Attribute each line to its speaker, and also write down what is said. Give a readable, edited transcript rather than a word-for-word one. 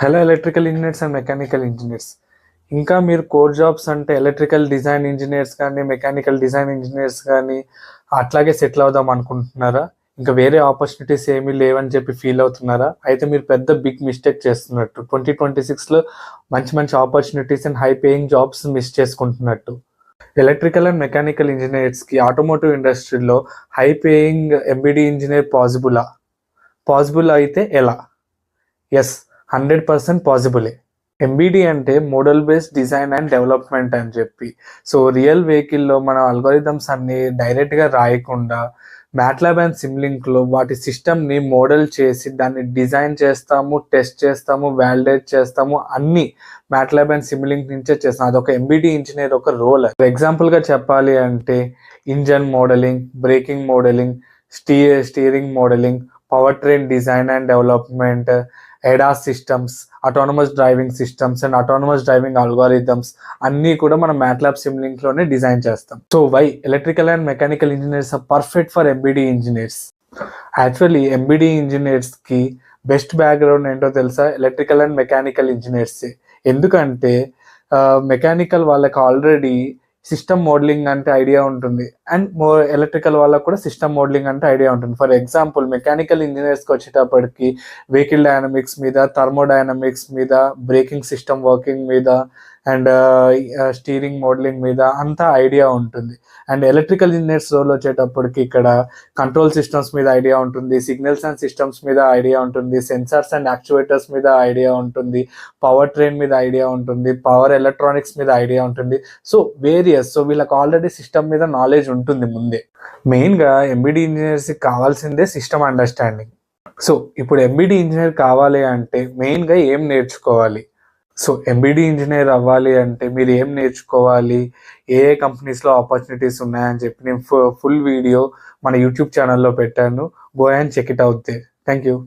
Speaker 1: Hello electrical engineers and mechanical engineers. ఇంకా మీరు core jobs అంటే ఎలక్ట్రికల్ డిజైన్ ఇంజనీర్స్ కానీ మెకానికల్ డిజైన్ ఇంజనీర్స్ కానీ అట్లాగే సెటిల్ అవుదాం అనుకుంటున్నారా? ఇంకా వేరే ఆపర్చునిటీస్ ఏమీ లేవని చెప్పి ఫీల్ అవుతున్నారా? అయితే మీరు పెద్ద బిగ్ మిస్టేక్ చేస్తున్నట్టు. 2026లో మంచి మంచి opportunities and high paying jobs miss చేసుకుంటున్నట్టు. ఎలక్ట్రికల్ అండ్ మెకానికల్ ఇంజనీర్స్కి ఆటోమోటివ్ ఇండస్ట్రీలో high paying MBD engineer possible అయితే ఎలా? ఎస్, 100% పాసిబులే. ఎంబీడీ అంటే model based design and development అని చెప్పి. సో రియల్ వెహికల్లో మన అల్గోరిథమ్స్ అన్ని డైరెక్ట్గా రాయకుండా మ్యాట్లాబ్ అండ్ సిమ్లింక్లో వాటి సిస్టమ్ని మోడల్ చేసి దాన్ని డిజైన్ చేస్తాము, టెస్ట్ చేస్తాము, వ్యాలిడేట్ చేస్తాము, అన్నీ మ్యాట్లాబ్ అండ్ సిమ్లింక్ నుంచే చేస్తాం. అదొక ఎంబీడీ ఇంజనీర్ ఒక రోల్. ఎగ్జాంపుల్గా చెప్పాలి అంటే engine modeling, braking modeling, steering modeling, power train design and development, ADAS systems, autonomous driving systems and autonomous driving algorithms అన్నీ కూడా మనం మ్యాట్లాబ్ సిమ్లింక్లోనే డిజైన్ చేస్తాం. So why electrical and mechanical engineers are perfect for MBD engineers? Actually MBD ఇంజనీర్స్కి best background ఏంటో తెలుసా? Electrical and mechanical ఇంజనీర్సే. ఎందుకంటే మెకానికల్ వాళ్ళకి ఆల్రెడీ సిస్టమ్ మోడలింగ్ అంటే ఐడియా ఉంటుంది, అండ్ ఎలక్ట్రికల్ వాళ్ళకు కూడా సిస్టమ్ మోడలింగ్ అంటే ఐడియా ఉంటుంది. ఫర్ ఎగ్జాంపుల్ మెకానికల్ ఇంజనీర్స్కి వచ్చేటప్పటికి వెహికల్ డైనమిక్స్ మీద, థర్మోడైనమిక్స్ మీద, బ్రేకింగ్ సిస్టమ్ వర్కింగ్ మీద అండ్ స్టీరింగ్ మోడలింగ్ మీద అంతా ఐడియా ఉంటుంది. అండ్ ఎలక్ట్రికల్ ఇంజనీర్స్ రోల్ వచ్చేటప్పటికి ఇక్కడ కంట్రోల్ సిస్టమ్స్ మీద ఐడియా ఉంటుంది, సిగ్నల్స్ అండ్ సిస్టమ్స్ మీద ఐడియా ఉంటుంది, సెన్సార్స్ అండ్ యాక్చువేటర్స్ మీద ఐడియా ఉంటుంది, పవర్ ట్రైన్ మీద ఐడియా ఉంటుంది, పవర్ ఎలక్ట్రానిక్స్ మీద ఐడియా ఉంటుంది. సో వీళ్ళకి ఆల్రెడీ సిస్టమ్ మీద నాలెడ్జ్ ఉంటుంది ముందే. మెయిన్గా ఎంబీడీ ఇంజనీర్స్కి కావాల్సిందే సిస్టమ్ అండర్స్టాండింగ్. సో ఇప్పుడు ఎంబీడీ ఇంజనీర్ కావాలి అంటే మెయిన్గా ఏం నేర్చుకోవాలి? సో ఎంబీడీ ఇంజనీర్ అవ్వాలి అంటే మీరు ఏం నేర్చుకోవాలి, ఏ కంపెనీస్లో ఆపర్చునిటీస్ ఉన్నాయని చెప్పి నేను ఫుల్ వీడియో మన యూట్యూబ్ ఛానల్లో పెట్టాను. Go and check it out దే. Thank you.